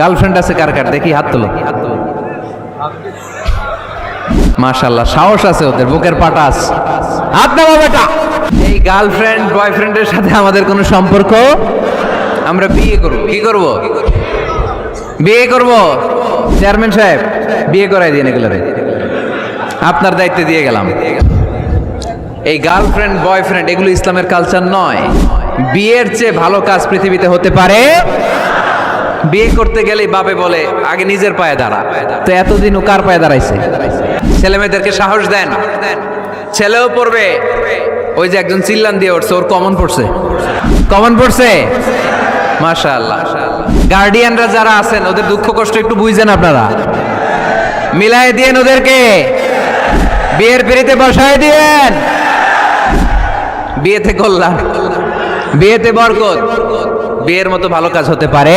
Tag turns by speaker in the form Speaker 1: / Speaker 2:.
Speaker 1: Girlfriend আছে কার কার দেখি হাত তোলো। মাশাআল্লাহ, সাহস আছে ওদের, বুকের পাটা আছে। হাত দাও বেটা। এই গার্লফ্রেন্ড বয়ফ্রেন্ডের সাথে আমাদের কোনো সম্পর্ক, আমরা বিয়ে করব। কি করব? বিয়ে করব। চেয়ারম্যান সাহেব বিয়ে করাই দিন এগুলোরে, আপনার দায়িত্বে দিয়ে গেলাম। এই গার্লফ্রেন্ড বয়ফ্রেন্ড এগুলো ইসলামের কালচার নয়। বিয়ের চেয়ে ভালো কাজ পৃথিবীতে হতে পারে। বিয়ে করতে গেলেই বাপে বলে আগে নিজের পায়ে দাঁড়া। তো এতদিন ও কার পায়ে দাঁড়াইছে? ছেলে মেয়েদেরকে সাহস দেন, ছেলেও পড়বে। ওই যে একজন চিল্লান দিয়ে উঠছে, ওর কমন পড়ছে, কমন পড়ছে। মাশাআল্লাহ। গার্ডিয়ানরা যারা আছেন ওদের দুঃখ কষ্ট একটু বুঝছেন আপনারা, মিলাই দিয়েন ওদেরকে, বিয়ের পিড়িতে বসায় দিয়েন। বিয়েতে কল্যাণ, বিয়েতে বরকত। বিয়ের মতো ভালো কাজ হতে পারে